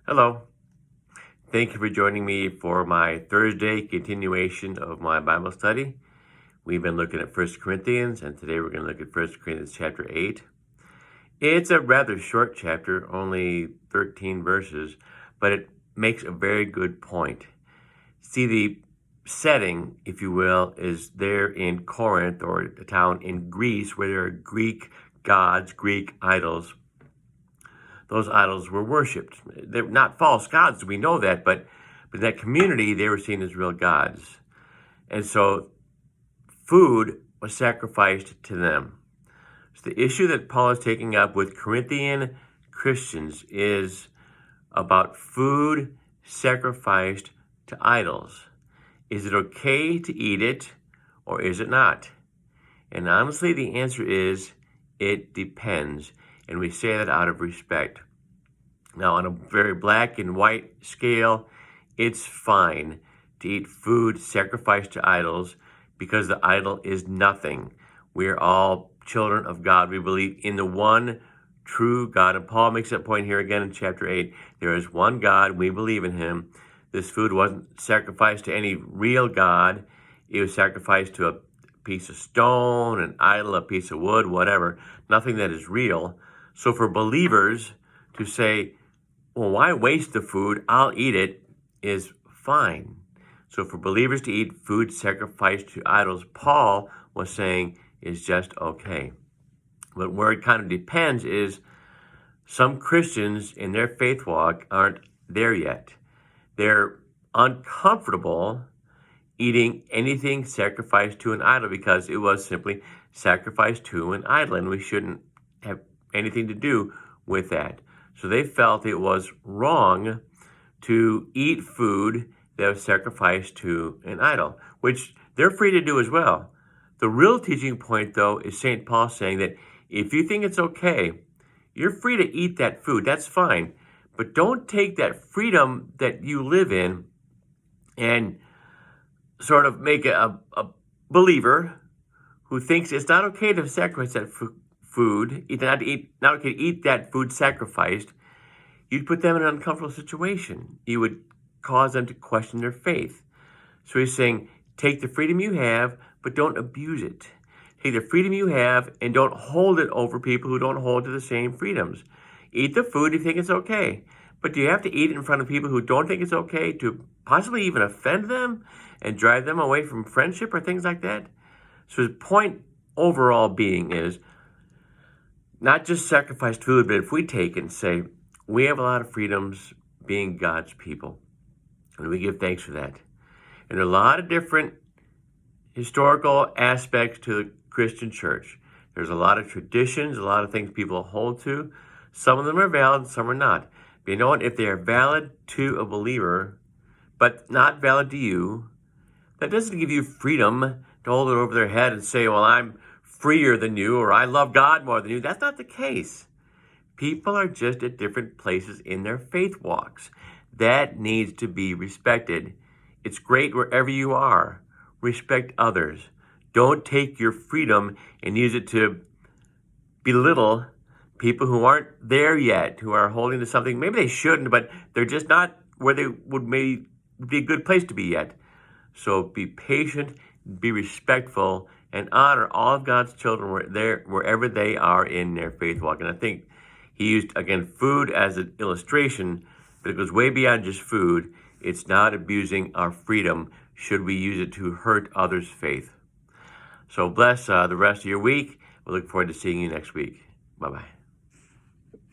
Hello. Thank you for joining me for my Thursday continuation of my Bible study. We've been looking at 1 Corinthians, and today we're going to look at 1 Corinthians chapter 8. It's a rather short chapter, only 13 verses, but it makes a very good point. See, the setting, if you will, is there in Corinth, or a town in Greece, where there are Greek gods, Greek idols. Those idols were worshipped. They're not false gods, we know that, but in that community, they were seen as real gods. And so food was sacrificed to them. So the issue that Paul is taking up with Corinthian Christians is about food sacrificed to idols. Is it okay to eat it, or is it not? And honestly, the answer is, it depends. And we say that out of respect. Now, on a very black and white scale, it's fine to eat food sacrificed to idols because the idol is nothing. We're all children of God. We believe in the one true God. And Paul makes that point here again in chapter 8. There is one God. We believe in him. This food wasn't sacrificed to any real God. It was sacrificed to a piece of stone, an idol, a piece of wood, whatever. Nothing that is real. So for believers to say, well, why waste the food? I'll eat it, is fine. So for believers to eat food sacrificed to idols, Paul was saying is just okay. But where it kind of depends is some Christians in their faith walk aren't there yet. They're uncomfortable eating anything sacrificed to an idol because it was simply sacrificed to an idol, and we shouldn't have anything to do with that. So they felt it was wrong to eat food that was sacrificed to an idol, which they're free to do as well. The real teaching point, though, is St. Paul saying that if you think it's okay, you're free to eat that food. That's fine. But don't take that freedom that you live in and sort of make a believer who thinks it's not okay to sacrifice that food, not okay to eat that food sacrificed. You'd put them in an uncomfortable situation. You would cause them to question their faith. So he's saying, take the freedom you have, but don't abuse it. Take the freedom you have and don't hold it over people who don't hold to the same freedoms. Eat the food if you think it's okay. But do you have to eat it in front of people who don't think it's okay to possibly even offend them and drive them away from friendship or things like that? So his point overall being is not just sacrifice food, but if we take and say, we have a lot of freedoms being God's people, and we give thanks for that. And there are a lot of different historical aspects to the Christian church. There's a lot of traditions, a lot of things people hold to. Some of them are valid, some are not. But you know what? If they are valid to a believer, but not valid to you, that doesn't give you freedom to hold it over their head and say, well, I'm freer than you, or I love God more than you. That's not the case. People are just at different places in their faith walks. That needs to be respected. It's great wherever you are. Respect others. Don't take your freedom and use it to belittle people who aren't there yet, who are holding to something. Maybe they shouldn't, but they're just not where they would maybe be a good place to be yet. So be patient, be respectful, and honor all of God's children wherever they are in their faith walk. And I think he used, again, food as an illustration, but it goes way beyond just food. It's not abusing our freedom should we use it to hurt others' faith. So bless the rest of your week. We look forward to seeing you next week. Bye-bye.